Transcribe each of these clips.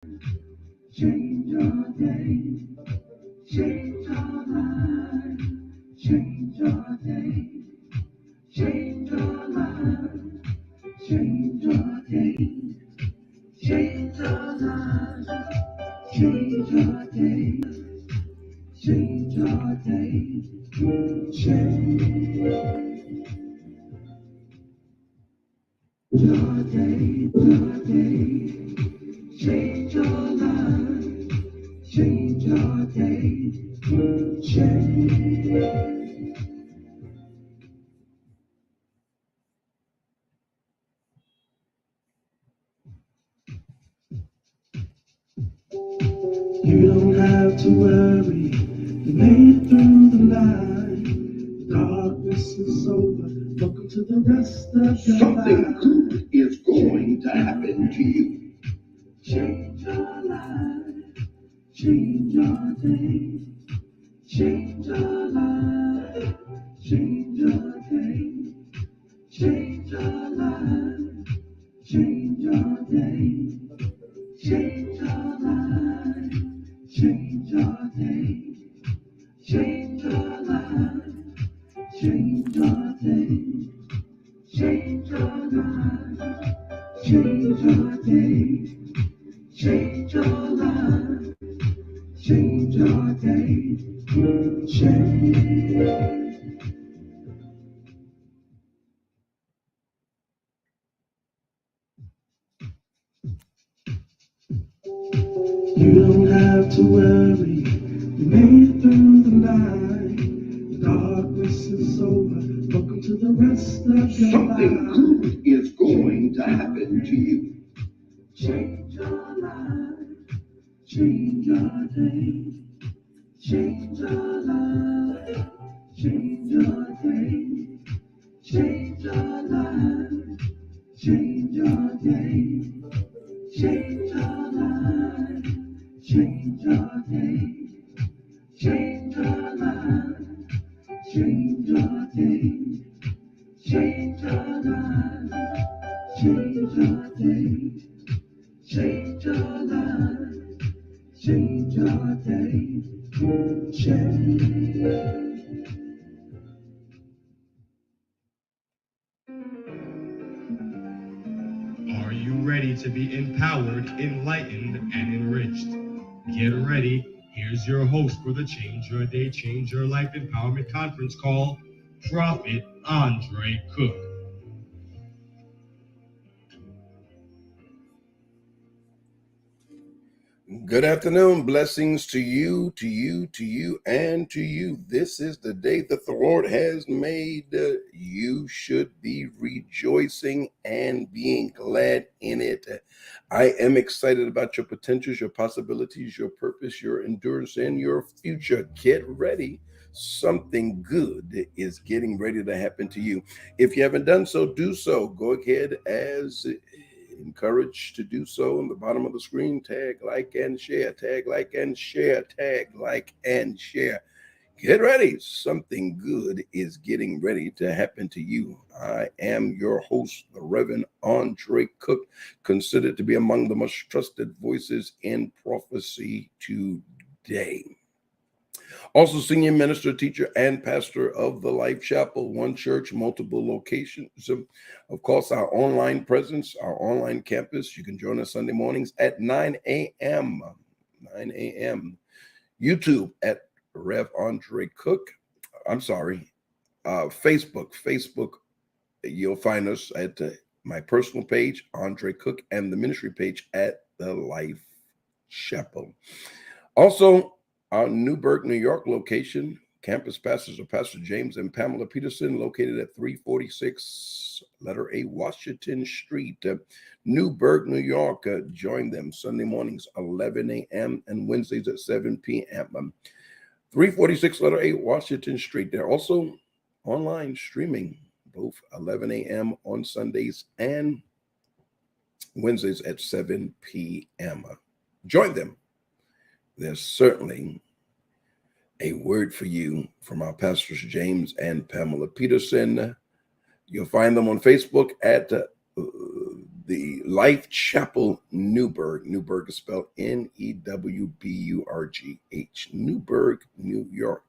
Change your day, change your life, change your day, change your life, change your day, change your life, change your day, change your day, change your day, change your life, change your day, change. You don't have to worry, you made it through the night. Darkness is over, welcome to the rest of your life. Something good is going to happen to you. Change your life, change your day, change your life, change your day, change your life, change your day, change your life, change your day, change your life, change your day, change your life, change your day, change your life, change your day, change. You don't have to worry, you made it through the night. The darkness is over, welcome to the rest of your life. Something good is going to happen to you. Change your life, change your day, change your life, change your day, change your life, change your day, change your life, change your day, change your life, change your day, change your life, change your day, change your life, change your day, change. Are you ready to be empowered, enlightened, and enriched? Get ready. Here's your host for the Change Your Day, Change Your Life Empowerment Conference call, Prophet Andre Cook. Good afternoon. Blessings to you, and to you. This is the day that the Lord has made. You should be rejoicing and being glad in it. I am excited about your potentials, your possibilities, your purpose, your endurance, and your future. Get ready. Something good is getting ready to happen to you. If you haven't done so, do so. Go ahead as encouraged to do so on the bottom of the screen. Tag, like, and share. Tag, like, and share. Tag, like, and share. Get ready. Something good is getting ready to happen to you. I am your host, the Reverend Andre Cook, considered to be among the most trusted voices in prophecy today. Also, senior minister, teacher, and pastor of the Life Chapel, one church, multiple locations. Of course, our online presence, our online campus. You can join us Sunday mornings at 9 a.m. 9 a.m. YouTube at RevAndreCook. I'm sorry, Facebook. You'll find us at my personal page, Andre Cook, and the ministry page at the Life Chapel. Also, our Newburgh, New York location, campus pastors are Pastor James and Pamela Peterson, located at 346 letter A Washington Street, Newburgh, New York. Join them Sunday mornings, 11 a.m. and Wednesdays at 7 p.m. 346 letter A Washington Street. They're also online streaming, both 11 a.m. on Sundays and Wednesdays at 7 p.m. Join them. There's certainly a word for you from our pastors James and Pamela Peterson. You'll find them on Facebook at the Life Chapel Newburgh. Newburgh is spelled Newburgh, Newburgh, New York.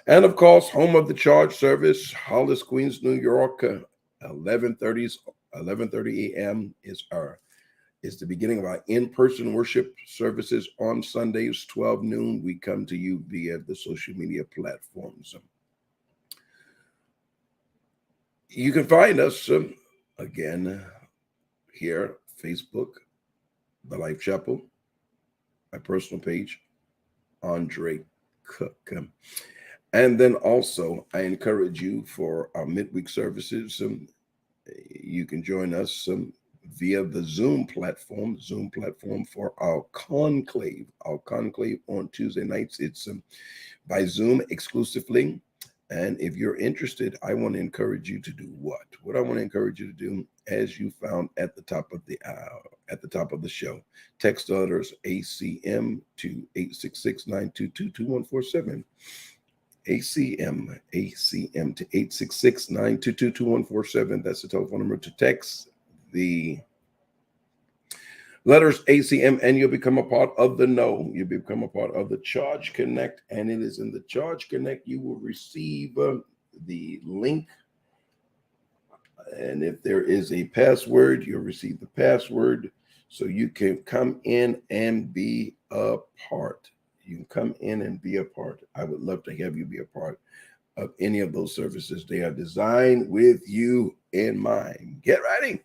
And of course, home of the charge service, Hollis, Queens, New York, 11:30 a.m. is the beginning of our in-person worship services on Sundays, 12 noon. We come to you via the social media platforms. You can find us again here, Facebook, The Life Chapel, my personal page, Andre Cook. And then also, I encourage you for our midweek services. You can join us via the Zoom platform for our conclave on Tuesday nights. It's by Zoom exclusively. And if you're interested, I want to encourage you to do what? What I want to encourage you to do, as you found at the top of the show, text letters ACM to 866-922-2147. ACM to 866-922-2147. That's the telephone number to text the letters ACM, and you'll become a part of the know. You'll become a part of the Charge Connect, and it is in the Charge Connect you will receive the link. And if there is a password, you'll receive the password so you can come in and be a part. You can come in and be a part. I would love to have you be a part of any of those services. They are designed with you in mind. Get ready.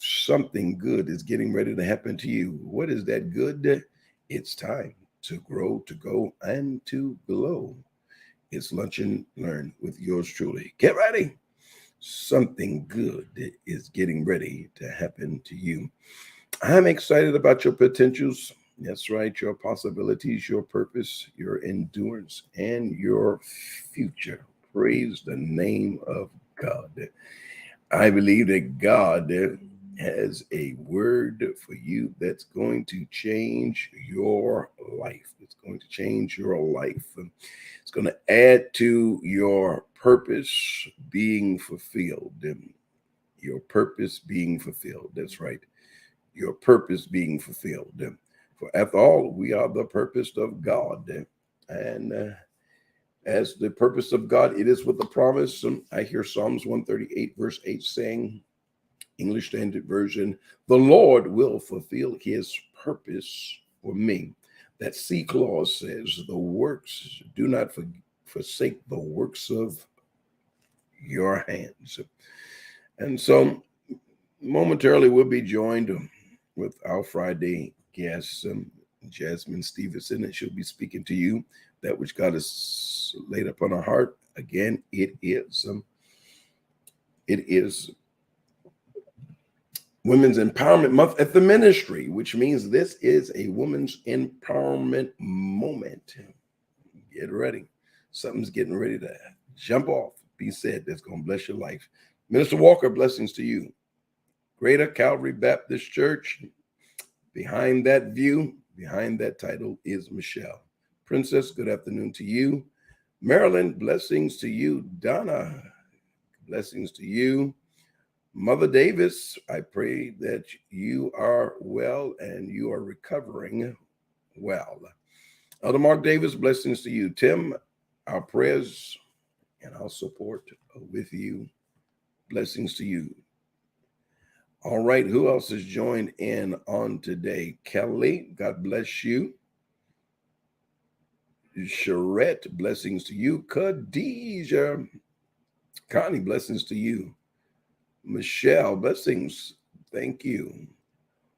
Something good is getting ready to happen to you. What is that good? It's time to grow, to go, and to glow. It's Lunch and Learn with yours truly. Get ready. Something good is getting ready to happen to you. I'm excited about your potentials. That's right, your possibilities, your purpose, your endurance, and your future. Praise the name of God. I believe that God has a word for you that's going to change your life. It's going to change your life. It's going to add to your purpose being fulfilled. Your purpose being fulfilled. That's right. Your purpose being fulfilled. For after all, we are the purpose of God. And as the purpose of God, it is with the promise. I hear Psalms 138, verse 8 saying, English Standard Version, the Lord will fulfill his purpose for me. That C clause says, the works, do not forsake the works of your hands. And so momentarily we'll be joined with our Friday guest, Jasmine Stevenson, and she'll be speaking to you that which God has laid upon her heart. Again, it is Women's Empowerment Month at the Ministry, which means this is a women's empowerment moment. Get ready. Something's getting ready to jump off, be said, that's going to bless your life. Minister Walker, blessings to you. Greater Calvary Baptist Church. Behind that view, behind that title is Michelle. Princess, good afternoon to you. Marilyn, blessings to you. Donna, blessings to you. Mother Davis, I pray that you are well and you are recovering well. Elder Mark Davis, blessings to you. Tim, our prayers and our support with you. Blessings to you. All right, who else has joined in on today? Kelly, God bless you. Charette, blessings to you. Khadijah, Connie, blessings to you. Michelle, blessings, thank you.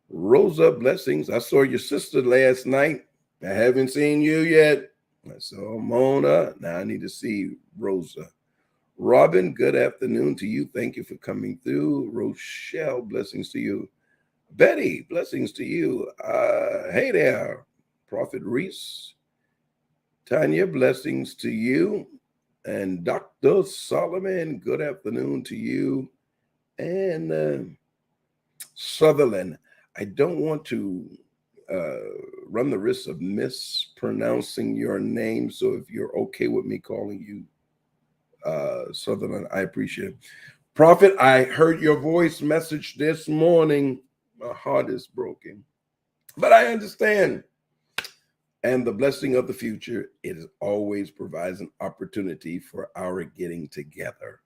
Rosa, blessings. I saw your sister last night. I haven't seen you yet. I saw Mona. Now I need to see Rosa. Robin, good afternoon to you. Thank you for coming through. Rochelle, blessings to you. Betty, blessings to you. Hey there, Prophet Reese. Tanya, blessings to you. And Dr. Solomon, good afternoon to you. And Sutherland, I don't want to run the risk of mispronouncing your name. So if you're okay with me calling you Sutherland, I appreciate it. Prophet, I heard your voice message this morning. My heart is broken, but I understand. And the blessing of the future, it always provides an opportunity for our getting together.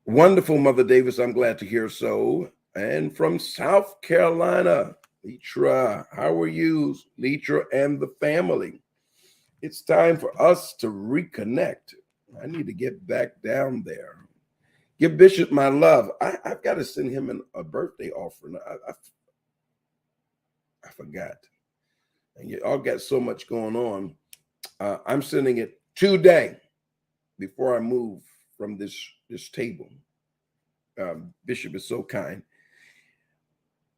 Wonderful, Mother Davis. I'm glad to hear so. And from South Carolina, Letra, how are you, Letra and the family? It's time for us to reconnect. I need to get back down there. Give Bishop my love. I've got to send him a birthday offering. I forgot. And you all got so much going on. I'm sending it today before I move from this table. Bishop is so kind.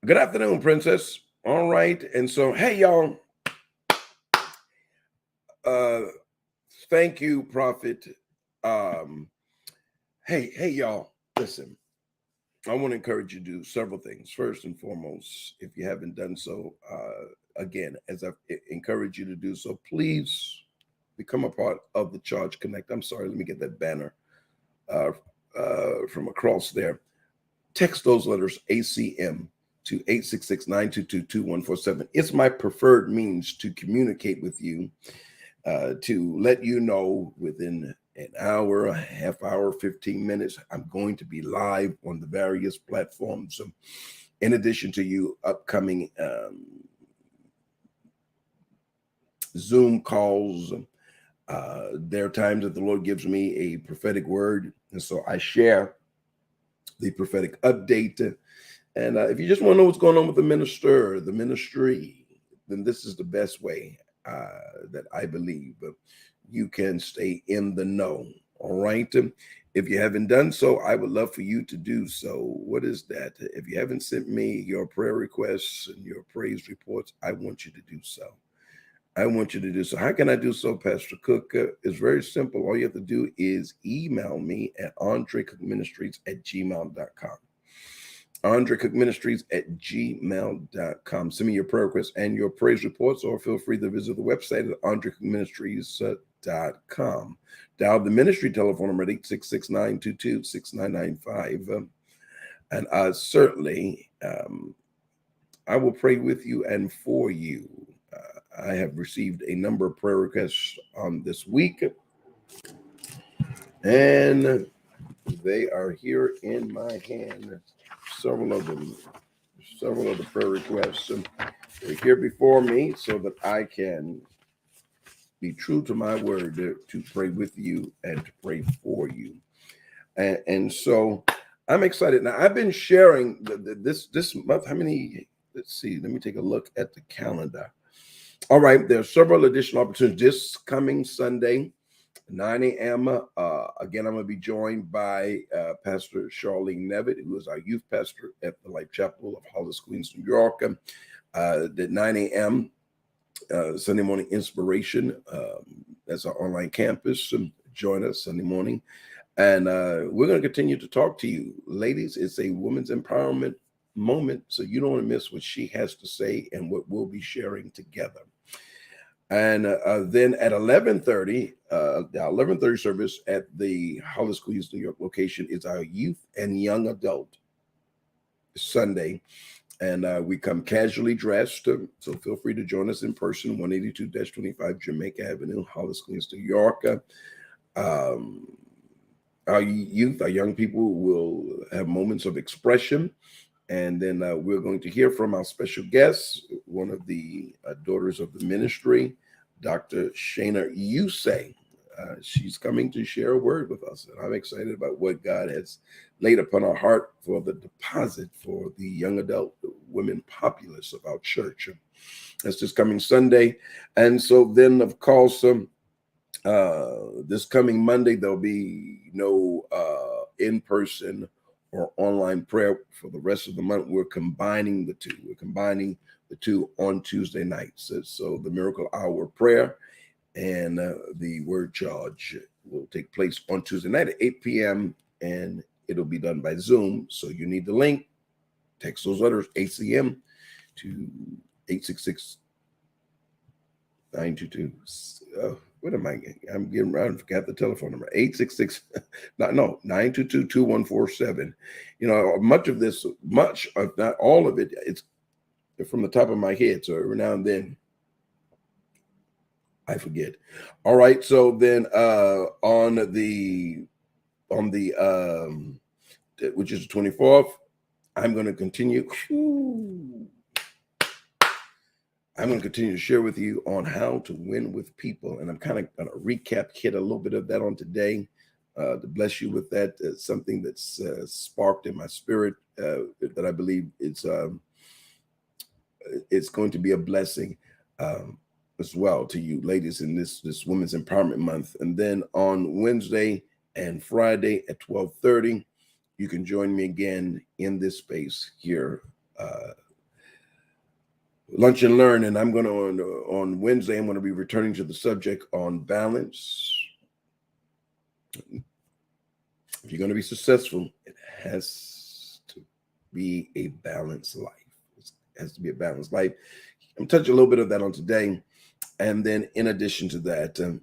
Good afternoon, Princess. All right. And so, hey, y'all. Thank you, Prophet. Hey, y'all. Listen, I want to encourage you to do several things. First and foremost, if you haven't done so, again, as I encourage you to do so, please become a part of the Charge Connect. I'm sorry, let me get that banner from across there. Text those letters ACM to 866-922-2147. It's my preferred means to communicate with you, to let you know within an hour, a half hour, 15 minutes, I'm going to be live on the various platforms. In addition to you upcoming Zoom calls, there are times that the Lord gives me a prophetic word, and so I share the prophetic update. And if you just want to know what's going on with the ministry, then this is the best way that I believe you can stay in the know. All right. If you haven't done so, I would love for you to do so. What is that? If you haven't sent me your prayer requests and your praise reports, I want you to do so. I want you to do so. How can I do so, Pastor Cook? It's very simple. All you have to do is email me at RevAndreCookMinistries@gmail.com. RevAndreCookMinistries@gmail.com. Send me your prayer requests and your praise reports, or feel free to visit the website at RevAndreCookMinistries.com. Dial the ministry telephone number at 866-922-6995. And certainly, I will pray with you and for you. I have received a number of prayer requests on this week, and they are here in my hand. Several of the prayer requests are here before me so that I can be true to my word to pray with you and to pray for you. And so I'm excited. Now, I've been sharing this month. How many? Let's see. Let me take a look at the calendar. All right. There are several additional opportunities this coming Sunday, 9 a.m. Again, I'm going to be joined by Pastor Charlene Nevitt, who is our youth pastor at the Life Chapel of Hollis, Queens, New York. At 9 a.m. Sunday morning inspiration. That's our online campus. Join us Sunday morning. And we're going to continue to talk to you. Ladies, it's a women's empowerment moment, so you don't want to miss what she has to say and what we'll be sharing together. And then at 11:30, the 11:30 service at the Hollis, Queens, New York location is our youth and young adult Sunday. And we come casually dressed, so feel free to join us in person, 182-25 Jamaica Avenue, Hollis, Queens, New York. Our youth, our young people will have moments of expression. And then we're going to hear from our special guest, one of the daughters of the ministry, Dr. Shana Yusei. She's coming to share a word with us. And I'm excited about what God has laid upon our heart for the deposit for the young adult women populace of our church. That's this coming Sunday. And so then, of course, this coming Monday, there'll be no in-person or online prayer for the rest of the month. We're combining the two. We're combining the two on Tuesday nights. So the Miracle Hour prayer and the Word Charge will take place on Tuesday night at 8 p.m. and it'll be done by Zoom. So you need the link. Text those letters ACM to 866-922. What am I getting? I'm getting around. I forgot the telephone number. 866 no 922-2147. You know, much of this, much of not all of it, it's from the top of my head. So every now and then I forget. All right. So then on the which is the 24th, I'm going to continue. I'm going to continue to share with you on how to win with people. And I'm kind of going to recap, hit a little bit of that on today to bless you with that. Something that's sparked in my spirit that I believe it's going to be a blessing as well to you ladies in this Women's Empowerment Month. And then on Wednesday and Friday at 12:30, you can join me again in this space here. Lunch and Learn, and I'm going to on Wednesday. I'm going to be returning to the subject on balance. If you're going to be successful, it has to be a balanced life. It has to be a balanced life. I'm touching a little bit of that on today, and then in addition to that, in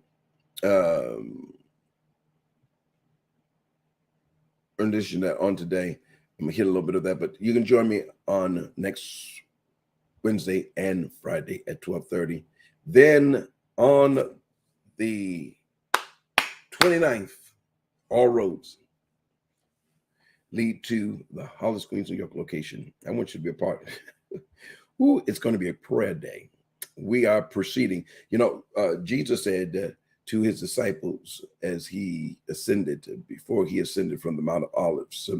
addition to that, on today, I'm gonna hit a little bit of that. But you can join me on next Wednesday and Friday at 12:30. Then on the 29th, all roads lead to the Hollis, Queens, New York location. I want you to be a part. Ooh, it's going to be a prayer day. We are proceeding. You know, Jesus said to his disciples as he ascended, before he ascended from the Mount of Olives,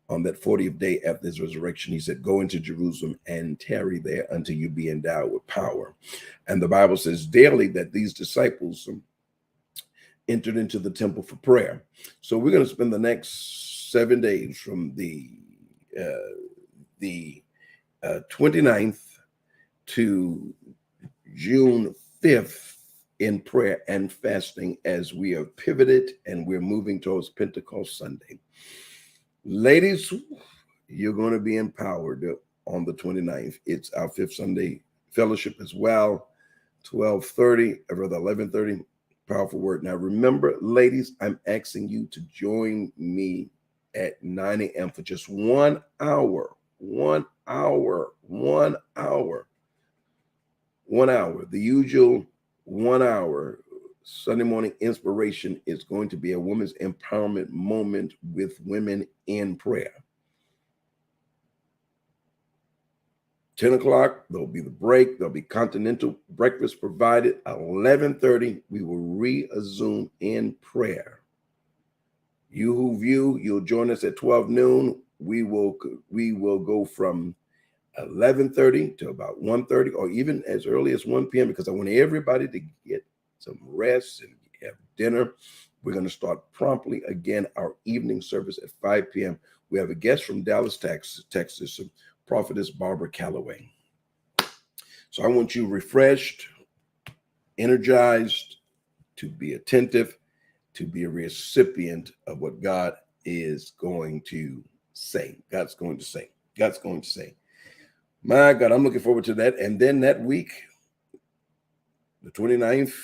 on that 40th day after his resurrection, he said, go into Jerusalem and tarry there until you be endowed with power. And the Bible says daily that these disciples entered into the temple for prayer. So we're going to spend the next 7 days from the 29th to June 5th in prayer and fasting as we have pivoted and we're moving towards Pentecost Sunday. Ladies, you're going to be empowered on the 29th. It's our 5th Sunday fellowship as well. 12:30, or rather 11:30. Powerful word. Now remember, ladies, I'm asking you to join me at 9 a.m. for just 1 hour. 1 hour. 1 hour. 1 hour. The usual 1 hour Sunday morning inspiration is going to be a women's empowerment moment with women in prayer. 10 o'clock, there'll be the break. There'll be continental breakfast provided. 11:30, we will resume in prayer. You who view, you'll join us at 12 noon. We will go from 11:30 to about 1:30, or even as early as 1 p.m. because I want everybody to get some rest and have dinner. We're going to start promptly again our evening service at 5 p.m. We have a guest from Dallas, Texas, Prophetess Barbara Calloway. So I want you refreshed, energized, to be attentive, to be a recipient of what God is going to say. God's going to say. God's going to say. My God, I'm looking forward to that. And then that week, the 29th,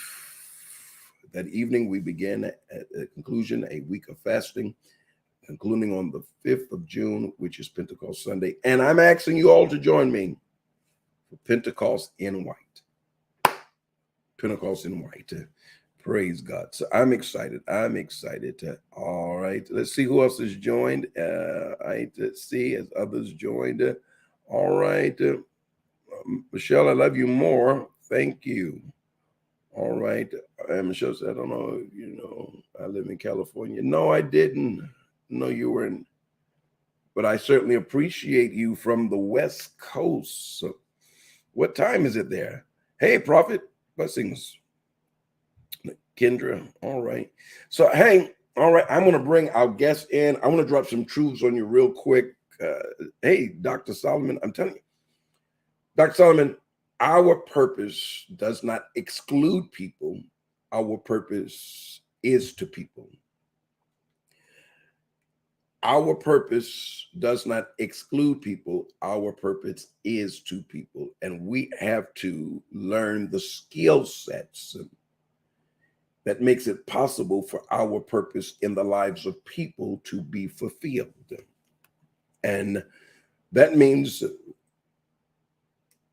that evening, we begin at the conclusion, a week of fasting, concluding on the 5th of June, which is Pentecost Sunday. And I'm asking you all to join me for Pentecost in white. Pentecost in white. Praise God. So I'm excited. I'm excited. All right. Let's see who else has joined. Let's see as others joined. All right. Michelle, I love you more. Thank you. All right. And Michelle said, I don't know, I live in California. No, I didn't. No, you weren't. But I certainly appreciate you from the West Coast. So what time is it there? Hey, Prophet. Blessings. Kendra. All right. So, hey, all right. I'm going to bring our guest in. I want to drop some truths on you real quick. Hey, Dr. Solomon, I'm telling you, Dr. Solomon, our purpose does not exclude people. Our purpose is to people. Our purpose does not exclude people. Our purpose is to people. And we have to learn the skill sets that makes it possible for our purpose in the lives of people to be fulfilled. And that means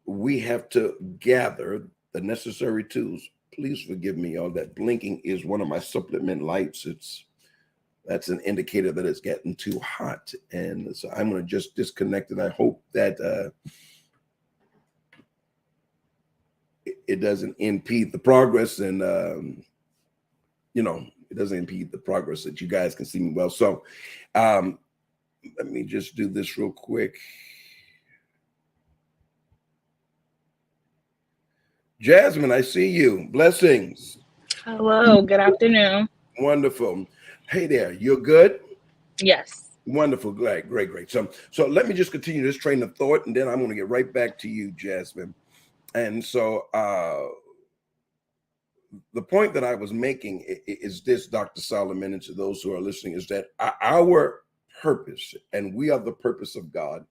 we have to gather the necessary tools. Please forgive me, y'all. That blinking is one of my supplement lights. That's an indicator that it's getting too hot. And so I'm going to just disconnect, and I hope that it doesn't impede the progress, and it doesn't impede the progress, that you guys can see me well. So let me just do this real quick. Jasmine, I see you. Blessings. Hello, good afternoon. Wonderful. Hey there, you're good? Yes. Wonderful. Great. So let me just continue this train of thought, and then I'm going to get right back to you, Jasmine. And so the point that I was making is this, Dr. Solomon, and to those who are listening, is that our purpose, and we are the purpose of God.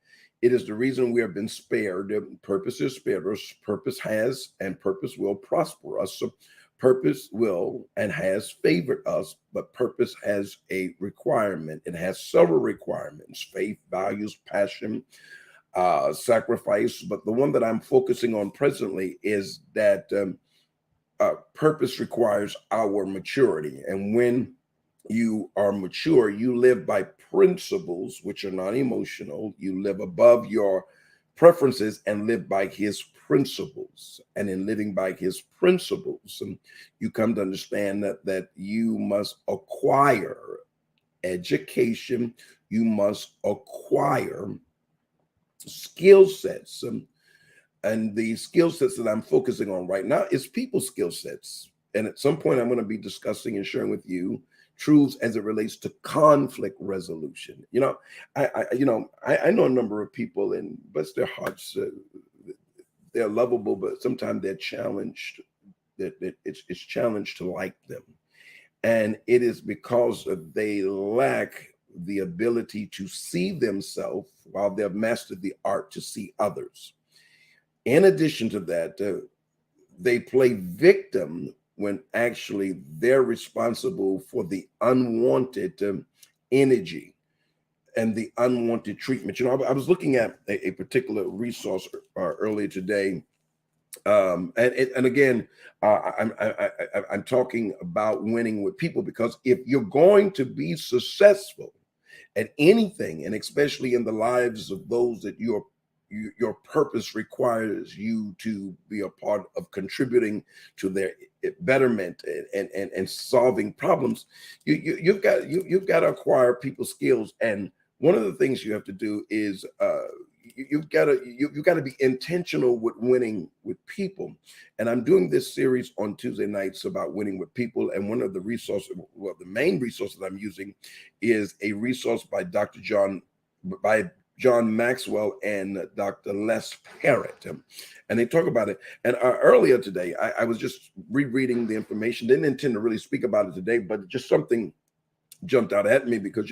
It is the reason we have been spared. Purpose is spared us. Purpose has and purpose will prosper us. So purpose will and has favored us, but purpose has a requirement. It has several requirements: faith, values, passion, sacrifice. But the one that I'm focusing on presently is that purpose requires our maturity. And when you are mature, you live by principles which are not emotional. You live above your preferences and live by his principles. And in living by his principles, you come to understand that you must acquire education. You must acquire skill sets. And the skill sets that I'm focusing on right now is people skill sets. And at some point, I'm going to be discussing and sharing with you truths as it relates to conflict resolution. I know a number of people, and bless their hearts, they're lovable, but sometimes they're challenged. That it's challenged to like them, and it is because they lack the ability to see themselves while they've mastered the art to see others. In addition to that, they play victim when actually they're responsible for the unwanted energy and the unwanted treatment. I was looking at a particular resource earlier today, and again, I'm talking about winning with people, because if you're going to be successful at anything, and especially in the lives of those that your purpose requires you to be a part of contributing to their betterment and solving problems, you've got to acquire people skills. And one of the things you have to do is you've got to be intentional with winning with people. And I'm doing this series on Tuesday nights about winning with people. And one of the resources, well, the main resource that I'm using is a resource by John Maxwell and Dr. Les Parrott. And they talk about it. And earlier today, I was just rereading the information. Didn't intend to really speak about it today, but just something jumped out at me, because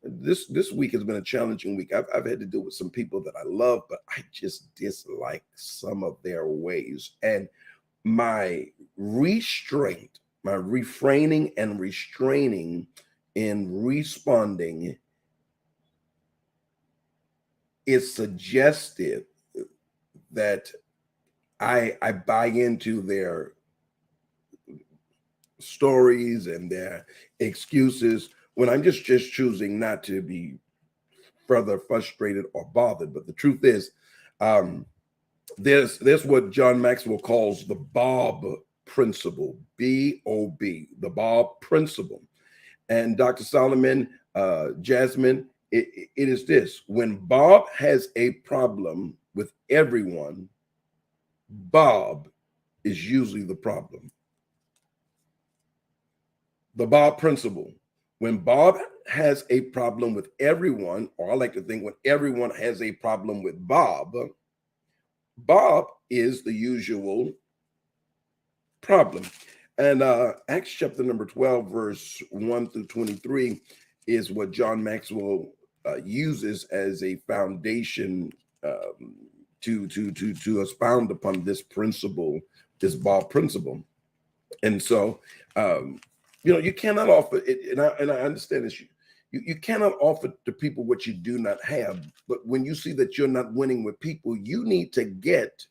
this week has been a challenging week. I've had to deal with some people that I love, but I just dislike some of their ways. And my restraint, my refraining and restraining in responding is suggestive that I buy into their stories and their excuses, when I'm just choosing not to be further frustrated or bothered. But the truth is, there's what John Maxwell calls the Bob principle, B-O-B, the Bob principle. And Dr. Solomon, Jasmine, it is this: when Bob has a problem with everyone, Bob is usually the problem. The Bob principle. When Bob has a problem with everyone, or I like to think when everyone has a problem with Bob, Bob is the usual problem. And Acts chapter number 12, verse 1 through 23 is what John Maxwell uses as a foundation to expound upon this principle, this Bob principle. And so, you cannot offer it, and I understand this. You cannot offer to people what you do not have. But when you see that you're not winning with people, you need to get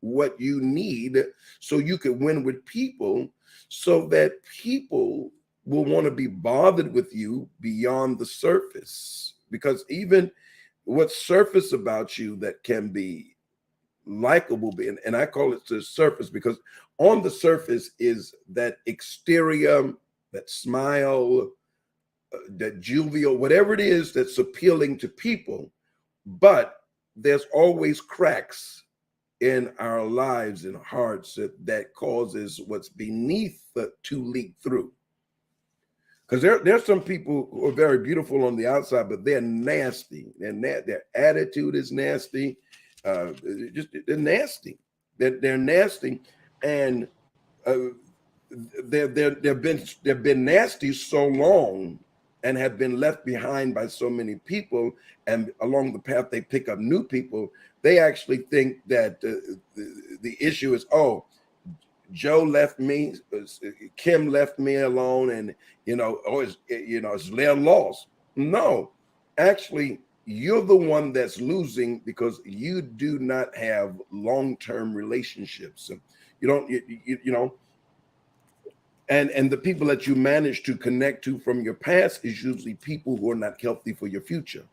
what you need so you can win with people, so that people will want to be bothered with you beyond the surface. Because even what's surface about you that can be likable, and I call it the surface, because on the surface is that exterior, that smile, that jovial, whatever it is that's appealing to people. But there's always cracks in our lives and hearts that causes what's beneath to leak through. Because there's some people who are very beautiful on the outside, but they're nasty. Their attitude is nasty. They're nasty. They're nasty, and they've been nasty so long and have been left behind by so many people. And along the path, they pick up new people. They actually think that the issue is, oh, Joe left me, Kim left me alone, and it's their loss. No, actually, you're the one that's losing because you do not have long-term relationships. You don't, and the people that you manage to connect to from your past is usually people who are not healthy for your future.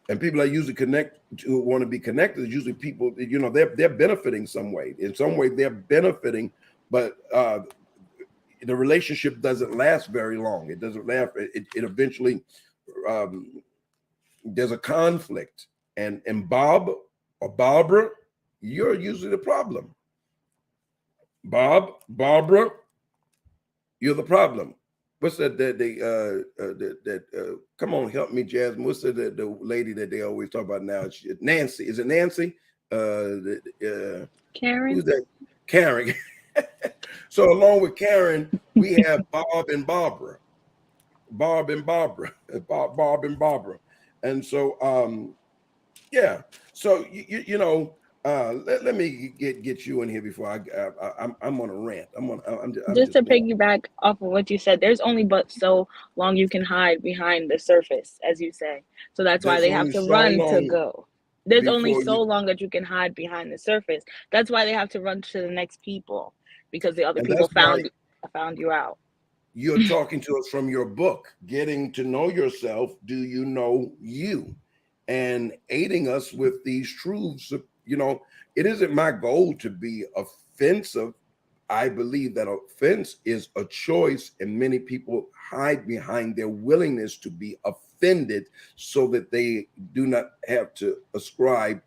And people that usually want to be connected is usually people, they're benefiting some way. In some way, they're benefiting, but the relationship doesn't last very long. It doesn't last. It eventually, there's a conflict. And Bob or Barbara, you're usually the problem. Barbara, you're the problem. What's that? Come on, help me, Jasmine. What's the lady that they always talk about now? Nancy. Is it Nancy? Karen. Who's that? Karen. So along with Karen, we have Bob and Barbara. Bob and Barbara. And so, yeah. So let me get you in here before I'm on a rant. I'm just to piggyback off of what you said, there's only but so long you can hide behind the surface, as you say. So that's why they have to run to go. There's only so long that you can hide behind the surface. That's why they have to run to the next people, because the other people found you out. You're talking to us from your book, Getting to Know Yourself. Do you know you? And aiding us with these truths. It isn't my goal to be offensive. I believe that offense is a choice, and many people hide behind their willingness to be offended so that they do not have to ascribe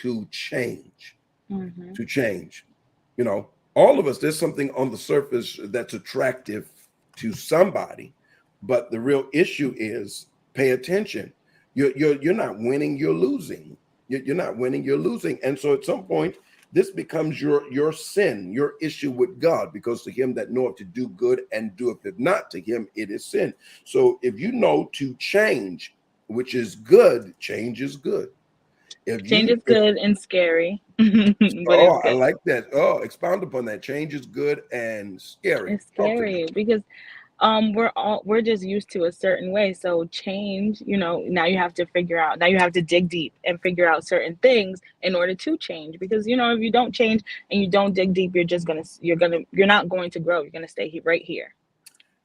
to change. Mm-hmm. To change. All of us, there's something on the surface that's attractive to somebody, but the real issue is pay attention. You're not winning, you're losing. You're not winning, you're losing. And so at some point, this becomes your sin, your issue with God, because to him that knoweth to do good and doeth it not, to him it is sin. So if you know to change, which is good, change is good. Change is good and scary. But it's good. I like that. Oh, expound upon that. Change is good and scary. It's scary because we're just used to a certain way. So change, now you have to now you have to dig deep and figure out certain things in order to change. Because if you don't change and you don't dig deep, you're not going to grow. You're gonna stay right here.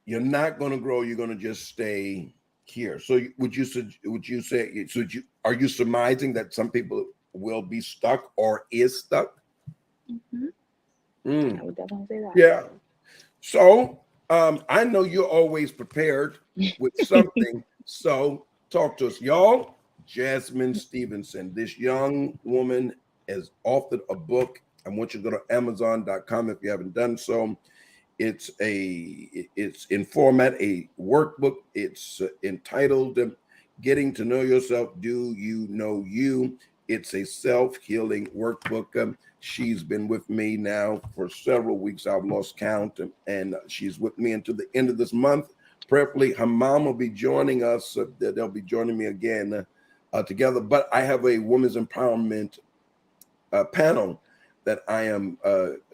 You're not going to grow. You're going to just stay here. So would you say? Are you surmising that some people will be stuck or is stuck? Mm-hmm. I would definitely say that. Yeah. So I know you're always prepared with something. So talk to us, y'all. Jasmine Stevenson, this young woman, has authored a book. I want you to go to Amazon.com if you haven't done so. It's in format a workbook. It's entitled Getting to Know Yourself. Do You Know You? It's a self-healing workbook. She's been with me now for several weeks. I've lost count, and she's with me until the end of this month. Prayerfully, her mom will be joining us. They'll be joining me again together. But I have a women's empowerment panel that I am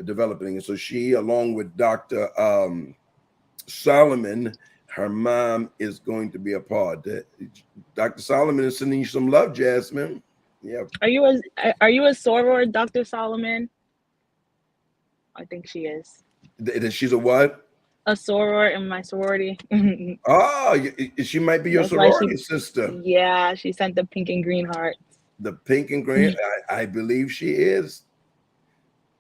developing. And so she, along with Dr. Solomon, her mom, is going to be a part. Dr. Solomon is sending you some love, Jasmine. Yeah. Are you a soror, Dr. Solomon? I think she is. She's a what? A soror in my sorority. Oh, she might be your sorority sister. Yeah, she sent the pink and green hearts. The pink and green. I believe she is.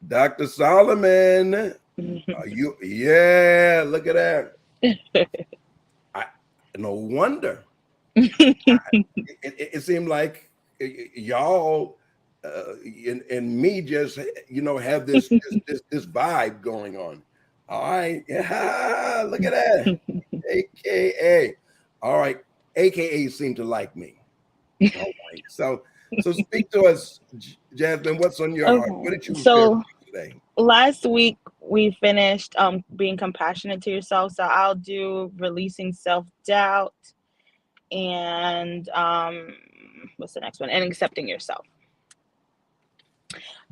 Dr. Solomon. Yeah, look at that. No wonder. It seemed like y'all and me just, have this vibe going on. All right. Yeah, look at that. AKA. All right. AKA seem to like me. All right. So speak to us, Jasmine. What's on your heart? What did you share today? Last week we finished being compassionate to yourself. So I'll do releasing self-doubt and what's the next one? And accepting yourself.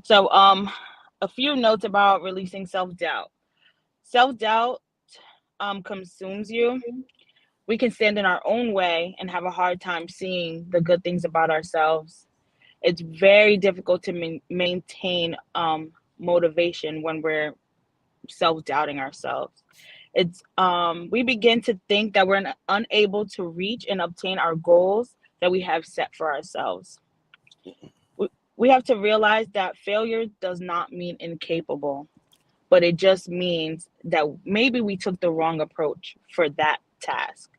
So a few notes about releasing self-doubt. Self-doubt consumes you. We can stand in our own way and have a hard time seeing the good things about ourselves. It's very difficult to maintain motivation when we're self-doubting ourselves. It's we begin to think that we're unable to reach and obtain our goals that we have set for ourselves. We have to realize that failure does not mean incapable, but it just means that maybe we took the wrong approach for that task,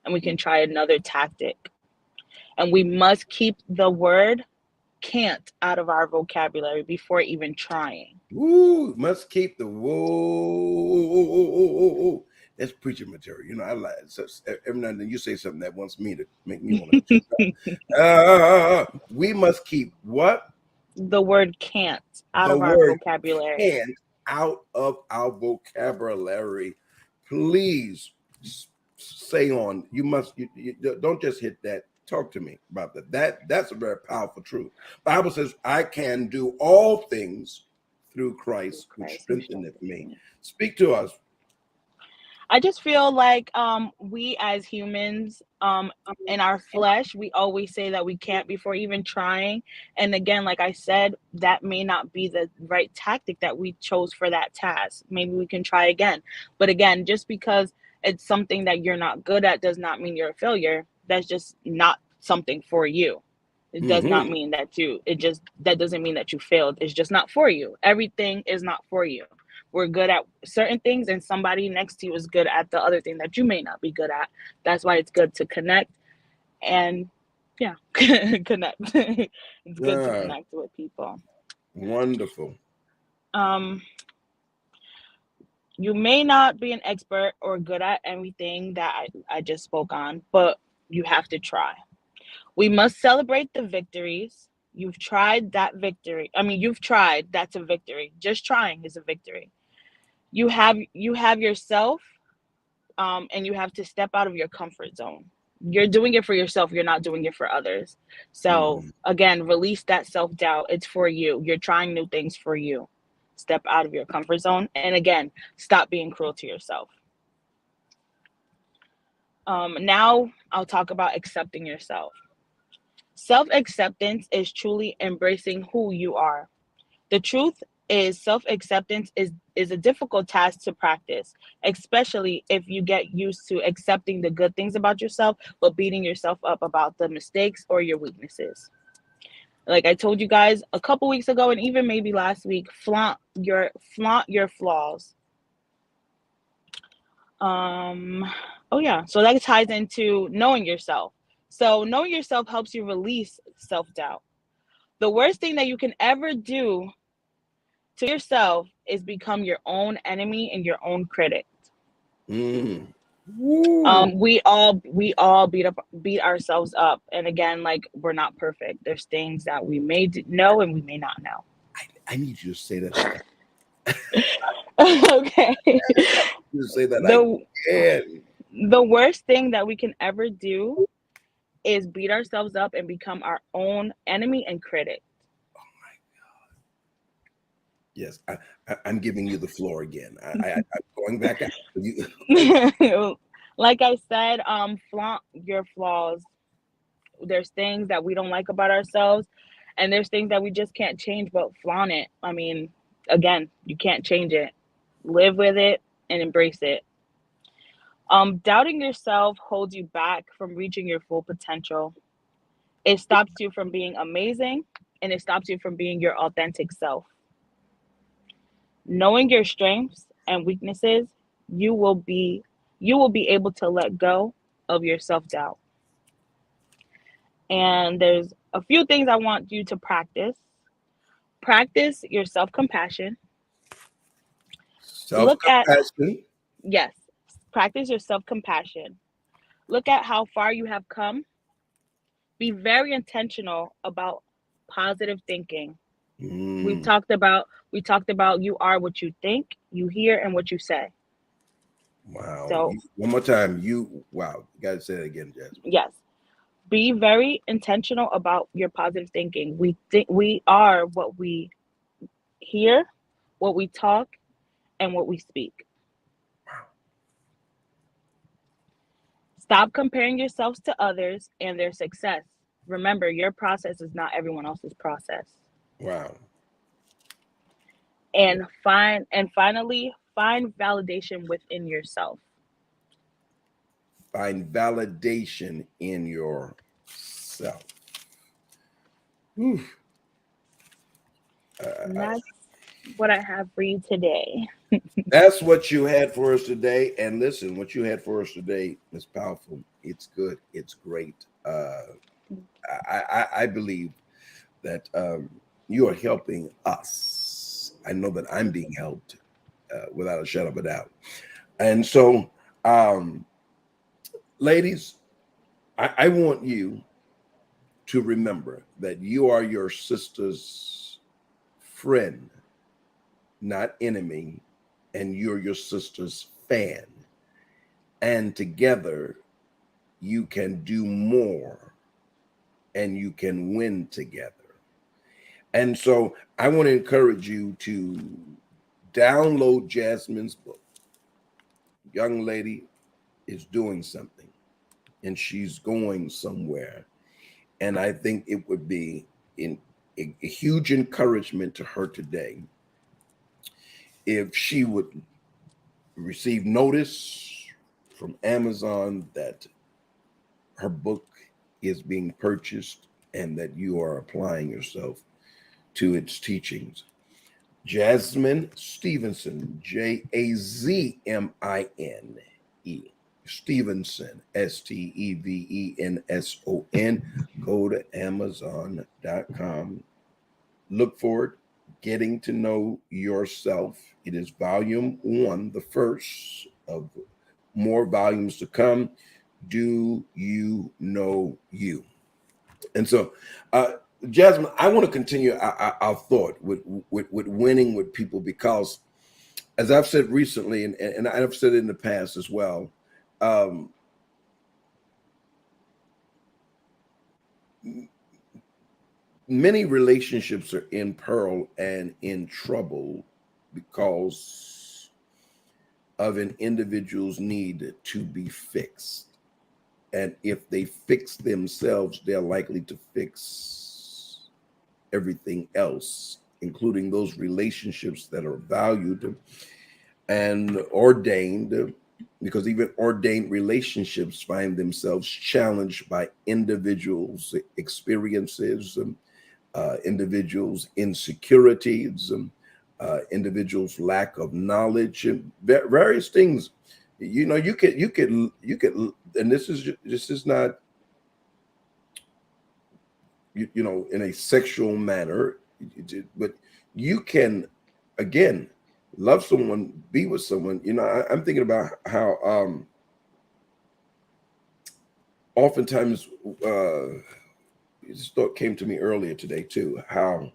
and we can try another tactic. And we must keep the word can't out of our vocabulary before even trying. Ooh, must keep the whoa. That's preaching material. I like it. So every now and then you say something that wants me to make me want to. We must keep what? The word can't out of our vocabulary. Can't out of our vocabulary. Please say on. You must. You don't just hit that. Talk to me about that. That's a very powerful truth. Bible says, I can do all things through Christ, which strengtheneth me. Speak to us. I just feel like we as humans, in our flesh, we always say that we can't before even trying. And again, like I said, that may not be the right tactic that we chose for that task. Maybe we can try again. But again, just because it's something that you're not good at does not mean you're a failure. That's just not something for you. It does not mean that that doesn't mean that you failed. It's just not for you. Everything is not for you. We're good at certain things, and somebody next to you is good at the other thing that you may not be good at. That's why it's good to connect and connect. It's good to connect with people. Wonderful. You may not be an expert or good at everything that I just spoke on, but you have to try. We must celebrate the victories. You've tried that victory. You've tried. That's a victory. Just trying is a victory. You have yourself, and you have to step out of your comfort zone. You're doing it for yourself. You're not doing it for others. So again, release that self-doubt. It's for you. You're trying new things for you. Step out of your comfort zone. And again, stop being cruel to yourself. Now I'll talk about accepting yourself. Self-acceptance is truly embracing who you are. The truth is self-acceptance is a difficult task to practice, especially if you get used to accepting the good things about yourself, but beating yourself up about the mistakes or your weaknesses. Like I told you guys a couple weeks ago, and even maybe last week, flaunt your flaws. So that ties into knowing yourself. So knowing yourself helps you release self-doubt. The worst thing that you can ever do to yourself is become your own enemy and your own critic. We all beat ourselves up, and again, like, we're not perfect. There's things that we may know and we may not know. I need you to say that. Okay. You say that the worst thing that we can ever do is beat ourselves up and become our own enemy and critic. Oh my Yes, I'm giving you the floor again. I'm going back out. Like I said, flaunt your flaws. There's things that we don't like about ourselves, and there's things that we just can't change, but flaunt it. I mean, again, you can't change it. Live with it and embrace it. Doubting yourself holds you back from reaching your full potential. It stops you from being amazing, and it stops you from being your authentic self. Knowing your strengths and weaknesses, you will be able to let go of your self-doubt. And there's a few things I want you to practice. Practice your self-compassion. Look at, Self-compassion. yes, practice your self-compassion. Look at how far you have come. Be very intentional about positive thinking. We talked about you are what you think, you hear, and what you say. Wow. So One more time. Wow. You got to say it again, Jasmine. yes, be very intentional about your positive thinking. We are what we hear, what we talk, and what we speak. Wow. Stop comparing yourselves to others and their success. Remember, your process is not everyone else's process. Wow. And finally, find validation within yourself. Find validation in yourself. And that's what I have for you today. That's what you had for us today. And listen, what you had for us today is powerful. It's good. It's great. I believe that you are helping us. I know that I'm being helped without a shadow of a doubt. And so, ladies, I want you to remember that you are your sister's friend, not enemy, and you're your sister's fan. And together, you can do more and you can win together. And so I want to encourage you to download Jasmine's book. Young lady is doing something and she's going somewhere. And I think it would be a huge encouragement to her today if she would receive notice from Amazon that her book is being purchased and that you are applying yourself to its teachings. Jasmine Stevenson, Jazmine Stevenson, Stevenson. Go to Amazon.com. Look forward, Getting to Know Yourself. It is volume 1, the first of more volumes to come. Do you know you? And so, Jasmine, I want to continue our thought with winning with people because, as I've said recently, and I've said it in the past as well, many relationships are in peril and in trouble because of an individual's need to be fixed. And if they fix themselves, they're likely to fix everything else, including those relationships that are valued and ordained, because even ordained relationships find themselves challenged by individuals' experiences, individuals' insecurities, individuals' lack of knowledge, and various things. You know, you could, and this is not, you know, in a sexual manner, but you can, again, love someone, be with someone. You know, I'm thinking about how oftentimes this thought came to me earlier today too, how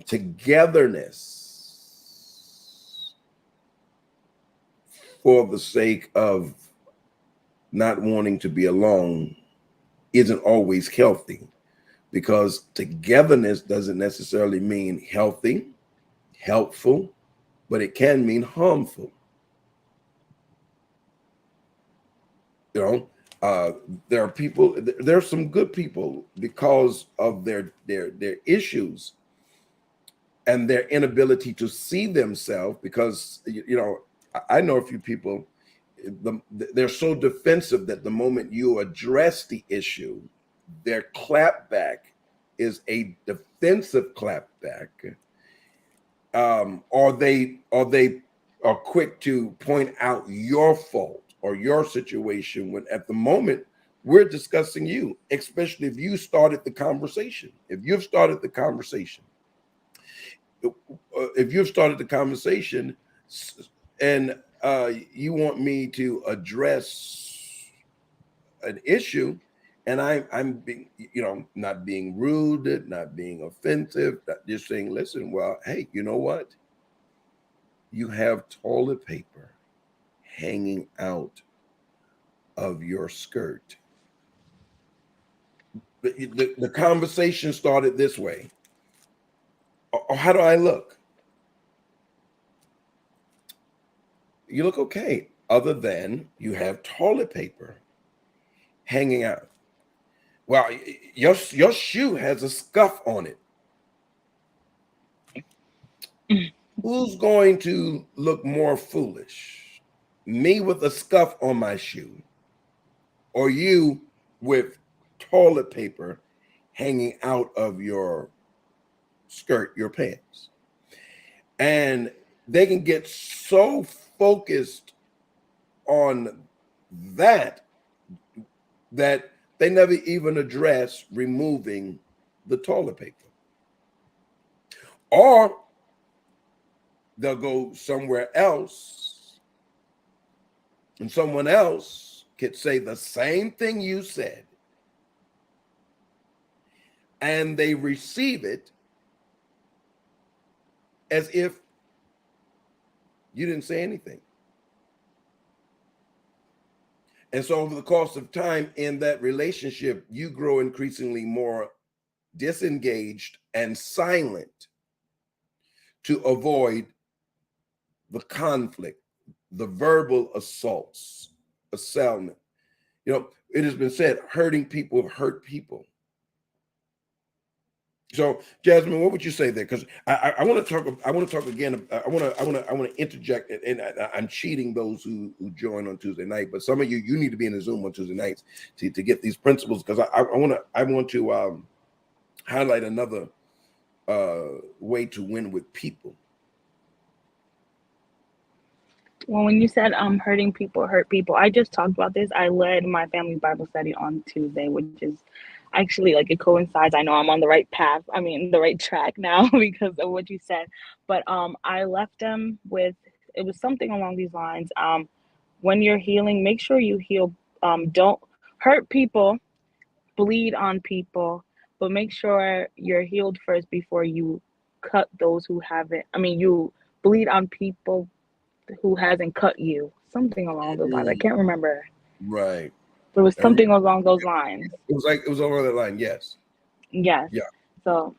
togetherness for the sake of not wanting to be alone isn't always healthy. because togetherness doesn't necessarily mean healthy, helpful, but it can mean harmful. You know, there are people, there are some good people because of their issues and their inability to see themselves, because, you know, I know a few people, they're so defensive that the moment you address the issue, their clapback is a defensive clapback, or they are quick to point out your fault or your situation, when at the moment we're discussing you, especially if you started the conversation. If you've started the conversation, and you want me to address an issue, and I'm being, you know, not being rude, not being offensive, just saying, listen, well, hey, you know what? You have toilet paper hanging out of your skirt. The conversation started this way. Or how do I look? You look okay, other than you have toilet paper hanging out. Well, your shoe has a scuff on it. Who's going to look more foolish? Me with a scuff on my shoe, or you with toilet paper hanging out of your skirt, your pants? And they can get so focused on that they never even address removing the toilet paper. Or they'll go somewhere else, and someone else could say the same thing you said, and they receive it as if you didn't say anything. And so over the course of time in that relationship, you grow increasingly more disengaged and silent to avoid the conflict, the verbal assaults, assailment. You know, it has been said, hurting people hurt people. So, Jasmine, what would you say there? Because I want to talk. I want to talk again. I want to interject, and I'm cheating those who join on Tuesday night. But some of you need to be in the Zoom on Tuesday nights to get these principles, because I want to highlight another way to win with people. Well, when you said hurting people hurt people, I just talked about this. I led my family Bible study on Tuesday, which is actually, like, it coincides. I know I'm on the right path. I mean, the right track now because of what you said. But I left them with, it was something along these lines. When you're healing, make sure you heal. Don't hurt people, bleed on people, but make sure you're healed first before you cut those who haven't. I mean, you bleed on people who hasn't cut you. Something along those lines. I can't remember. Right. But it was something along those lines. It was along that line. Yes. Yes. Yeah. So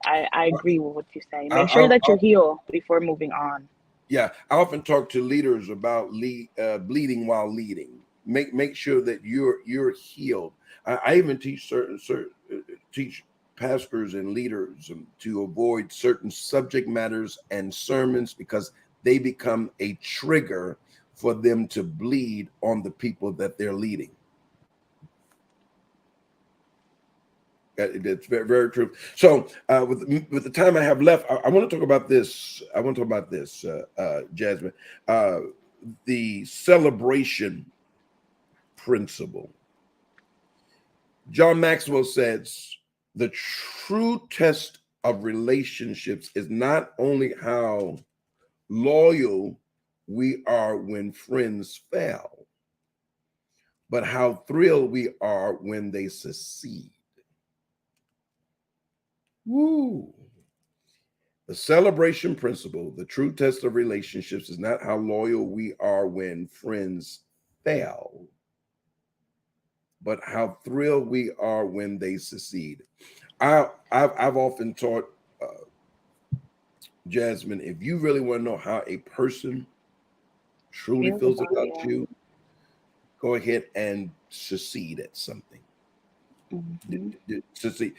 I agree with what you say. Make sure that you heal before moving on. Yeah, I often talk to leaders about bleeding while leading. Make sure that you're healed. I even teach teach pastors and leaders to avoid certain subject matters and sermons, because they become a trigger for them to bleed on the people that they're leading. That's very, very true. So with the time I have left, I want to talk about this. Jasmine, the celebration principle. John Maxwell says, the true test of relationships is not only how loyal we are when friends fail, but how thrilled we are when they succeed. Woo. The celebration principle, the true test of relationships, is not how loyal we are when friends fail, but how thrilled we are when they succeed. I've often taught Jasmine, if you really want to know how a person truly feels about you, go ahead and succeed at something. Succeed.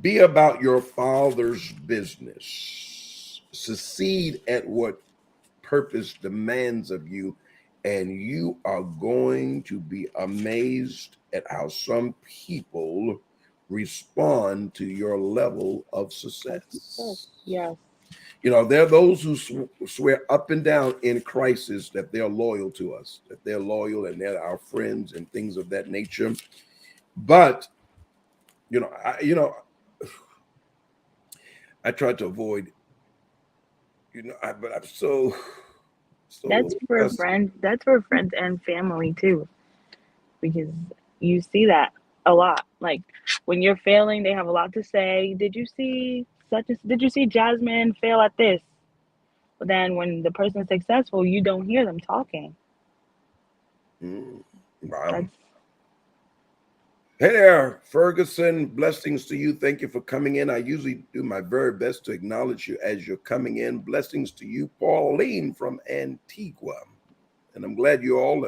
Be about your Father's business. Succeed at what purpose demands of you, and you are going to be amazed at how some people respond to your level of success. Yes. You know, there are those who swear up and down in crisis that they're loyal to us, that they're loyal and they're our friends and things of that nature. But I tried to avoid. But I'm so. That's for friends. That's for friends and family too, because you see that a lot. Like when you're failing, they have a lot to say. Did you see Jasmine fail at this? But then when the person's successful, you don't hear them talking. Wow. Hey there, Ferguson. Blessings to you. Thank you for coming in. I usually do my very best to acknowledge you as you're coming in. Blessings to you, Pauline from Antigua. And I'm glad you all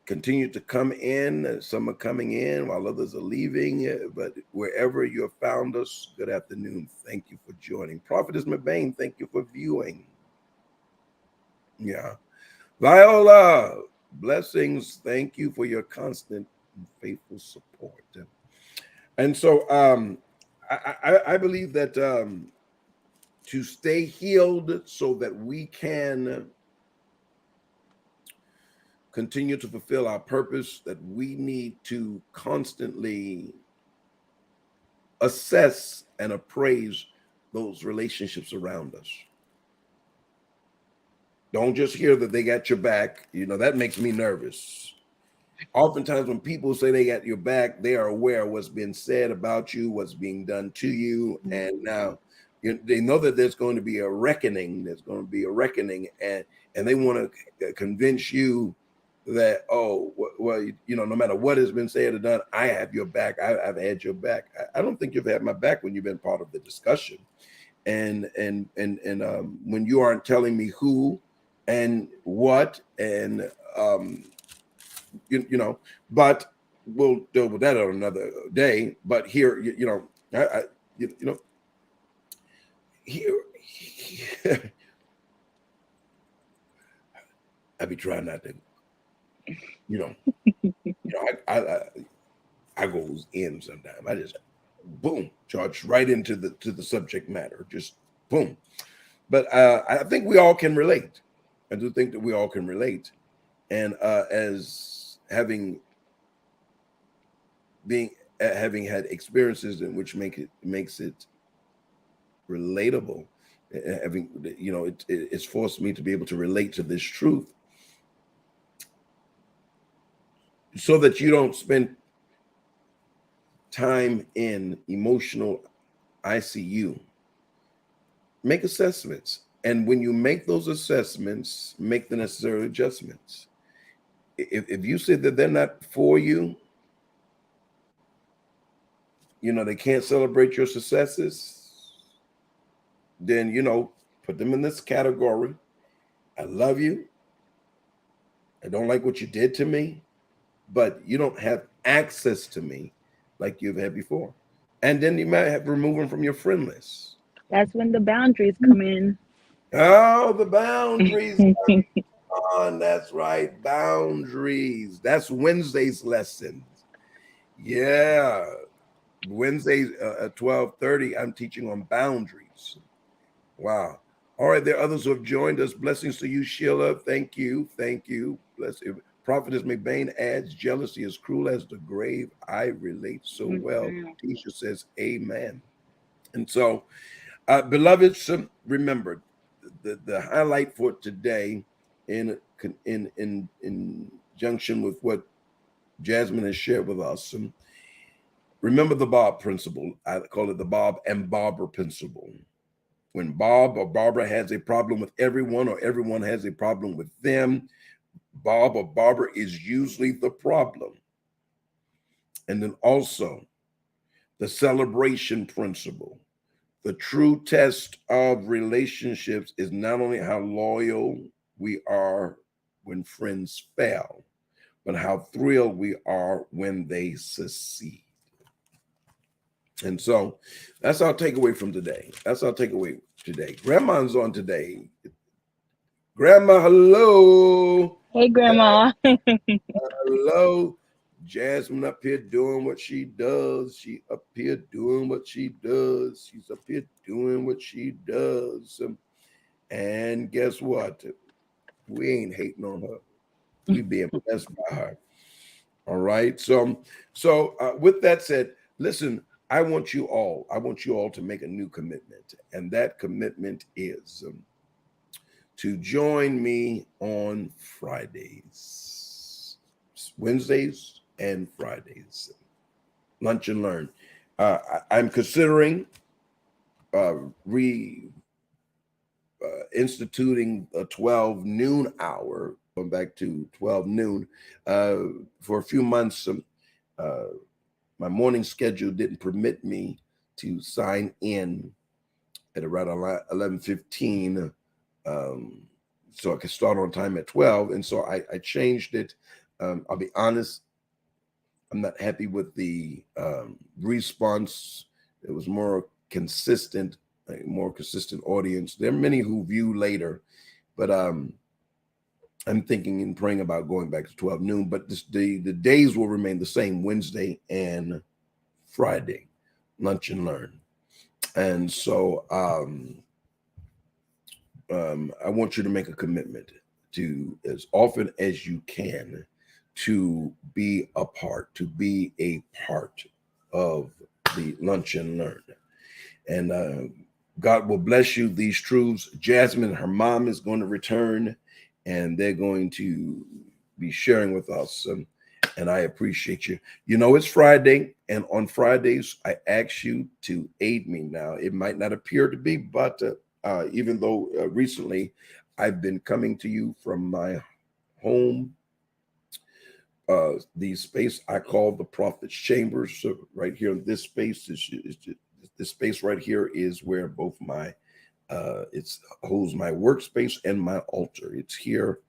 continue to come in. Some are coming in while others are leaving. But wherever you have found us, good afternoon. Thank you for joining. Prophetess McBain, thank you for viewing. Yeah. Viola, blessings. Thank you for your constant faithful support. And so I believe that to stay healed so that we can continue to fulfill our purpose, that we need to constantly assess and appraise those relationships around us. Don't just hear that they got your back. That makes me nervous. Oftentimes when people say they got your back, they are aware of what's been said about you, what's being done to you. And now they know that there's going to be a reckoning. There's going to be a reckoning. And they want to convince you that, no matter what has been said or done, I have your back. I've had your back. I don't think you've had my back when you've been part of the discussion. And when you aren't telling me who and what and but we'll deal with that on another day. But here, here, I be trying not to, I goes in sometimes. I just boom, charge right into the subject matter, just boom. But I think we all can relate. I do think that we all can relate, and as having had experiences in which makes it relatable, it's forced me to be able to relate to this truth, so that you don't spend time in emotional ICU. Make assessments, and when you make those assessments, make the necessary adjustments. If you say that they're not for you, they can't celebrate your successes, then put them in this category. I love you. I don't like what you did to me, but you don't have access to me like you've had before. And then you might have to remove them from your friend list. That's when the boundaries come in. Oh, the boundaries on. That's right. Boundaries. That's Wednesday's lesson. Yeah. Wednesdays at 12:30, I'm teaching on boundaries. Wow. All right. There are others who have joined us. Blessings to you, Sheila. Thank you. Thank you. Bless you. Prophetess McBain adds, jealousy is cruel as the grave. I relate so well. Tisha says, amen. And so, beloveds, remember the highlight for today in conjunction with what Jasmine has shared with us. Remember the Bob principle. I call it the Bob and Barbara principle. When Bob or Barbara has a problem with everyone, or everyone has a problem with them, Bob or Barbara is usually the problem. And then also the celebration principle. The true test of relationships is not only how loyal we are when friends fail, but how thrilled we are when they succeed. And so that's our takeaway from today. That's our takeaway today. Grandma's on today. Grandma, hello. Hey, Grandma. Hello. Jasmine up here doing what she does. She up here doing what she does. She's up here doing what she does. And guess what? We ain't hating on her. We being blessed by her. All right. So with that said, listen, I want you all to make a new commitment. And that commitment is to join me on Fridays, Wednesdays and Fridays, Lunch and Learn. I'm considering instituting a 12 noon hour, going back to 12 noon. For a few months, my morning schedule didn't permit me to sign in at around 11:15, so I could start on time at 12. And so I changed it. I'll be honest, I'm not happy with the response. It was more consistent, a more consistent audience. There are many who view later, but I'm thinking and praying about going back to 12 noon. But the days will remain the same: Wednesday and Friday, Lunch and Learn. And so I want you to make a commitment to, as often as you can, to be a part of the Lunch and Learn. And God will bless you these truths. Jasmine, her mom, is going to return, and they're going to be sharing with us. And I appreciate you. You know, it's Friday, and on Fridays, I ask you to aid me. Now, it might not appear to be, but even though recently I've been coming to you from my home, the space I call the Prophet's Chambers. So right here in this space, this space right here is where both my, it holds my workspace and my altar. It's here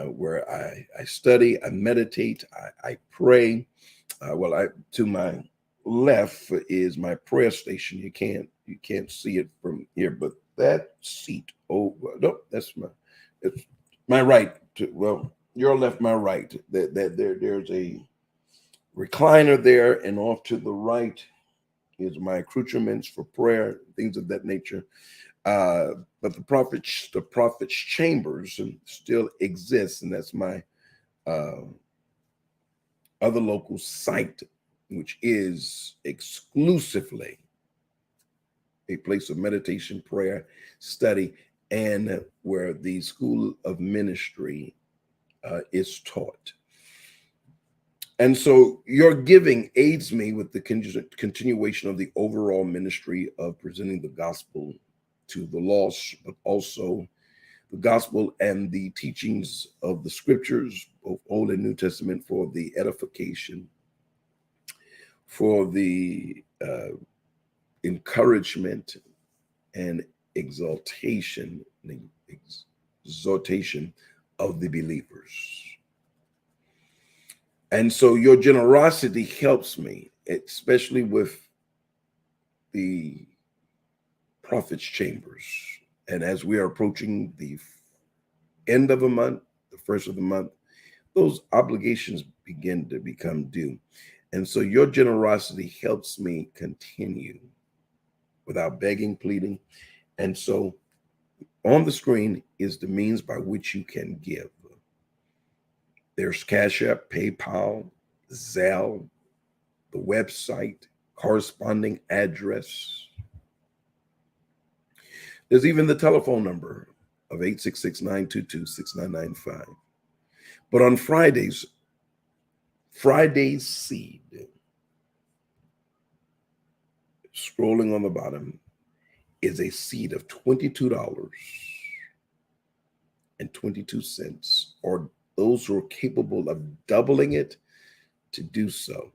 where I study, I meditate, I pray. To my left is my prayer station. You can't see it from here, but that seat over, no, it's my right. Your left, my right. There's a recliner there, and off to the right is my accoutrements for prayer, things of that nature. But the prophet's chambers still exists, and that's my other local site, which is exclusively a place of meditation, prayer, study, and where the School of Ministry is taught. And so your giving aids me with the continuation of the overall ministry of presenting the gospel to the lost, but also the gospel and the teachings of the scriptures, both Old and New Testament, for the edification, for the encouragement and exaltation of the believers. And so your generosity helps me, especially with the Prophet's Chambers. And as we are approaching the end of a month, the first of the month, those obligations begin to become due. And so your generosity helps me continue without begging, pleading. And so on the screen is the means by which you can give. There's Cash App, PayPal, ZELLE, the website, corresponding address. There's even the telephone number of 866-922-6995. But on Friday's seed, scrolling on the bottom, is a seed of $22.22, or those who are capable of doubling it to do so.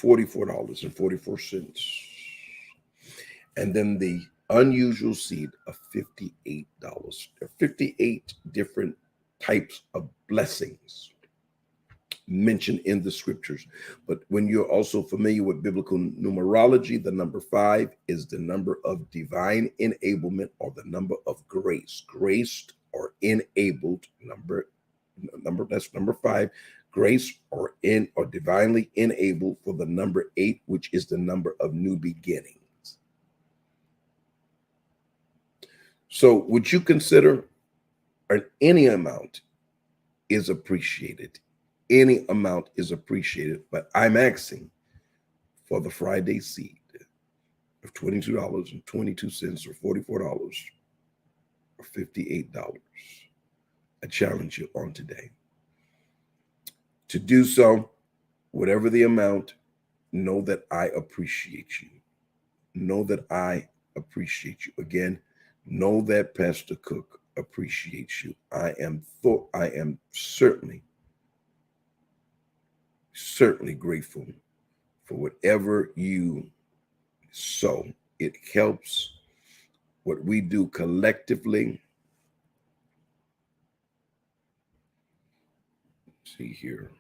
$44.44. And then the unusual seed of $58. There are 58 different types of blessings mentioned in the scriptures. But when you're also familiar with biblical numerology, the number 5 is the number of divine enablement, or the number of grace. Graced or enabled, that's number 5. Grace or divinely enabled for the number 8, which is the number of new beginnings. So would you consider any amount is appreciated? Any amount is appreciated, but I'm asking for the Friday seed of $22.22 or $44 or $58. I challenge you on today to do so. Whatever the amount, know that I appreciate you. Know that I appreciate you. Again, know that Pastor Cook appreciates you. I am certainly grateful for whatever you sow. It helps what we do collectively. Let's see here.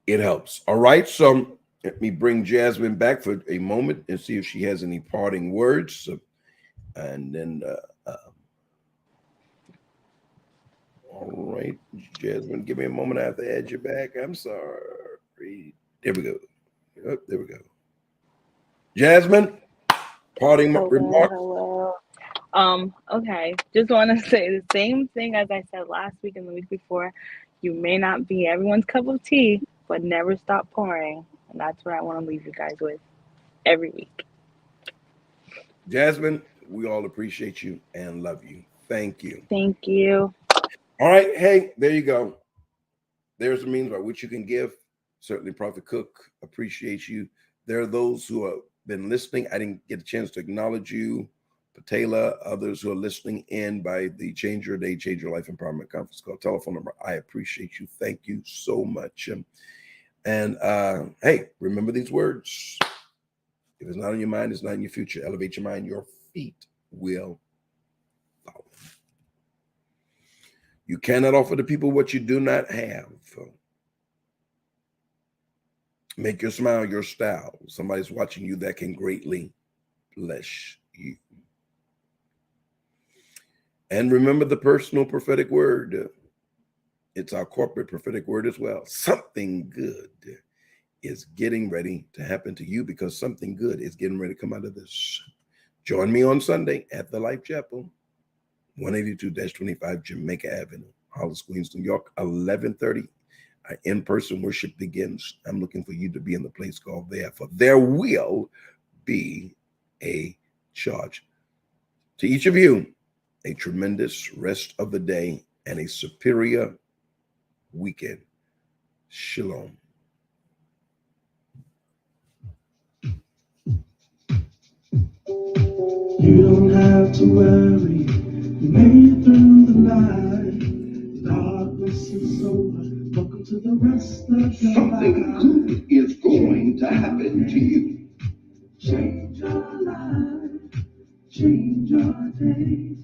It helps. All right. So let me bring Jasmine back for a moment and see if she has any parting words. And then, all right, Jasmine, give me a moment. I have to add you back. I'm sorry. There we go. Oh, there we go. Jasmine, parting remarks. Hello. Okay. Just want to say the same thing as I said last week and the week before. You may not be everyone's cup of tea, but never stop pouring. And that's what I want to leave you guys with every week. Jasmine, we all appreciate you and love you. Thank you. Thank you. All right. Hey, there you go. There's the means by which you can give. Certainly, Prophet Cook appreciates you. There are those who have been listening. I didn't get a chance to acknowledge you. Patela, others who are listening in by the Change Your Day, Change Your Life Empowerment Conference Call telephone number. I appreciate you. Thank you so much. And hey, remember these words. If it's not on your mind, it's not in your future. Elevate your mind. Your feet will follow. You cannot offer the people what you do not have. Make your smile your style. Somebody's watching you that can greatly bless you. And remember the personal prophetic word. It's our corporate prophetic word as well. Something good is getting ready to happen to you, because something good is getting ready to come out of this. Join me on Sunday at the Life Chapel, 182-25 Jamaica Avenue, Hollis, Queens, New York, 11:30. Our in-person worship begins. I'm looking for you to be in the place called there, for there will be a charge. To each of you, a tremendous rest of the day and a superior weekend. Shalom. You don't have to worry, you made it through the night. Darkness is over, welcome to the rest of your Something good is going to happen to you. Change your life, change your day,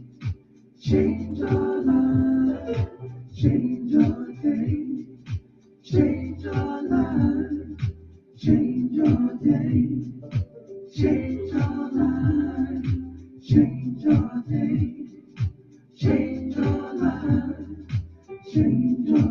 change your life, change your day, change your life, change your day, change your life, change your day, change your life, change your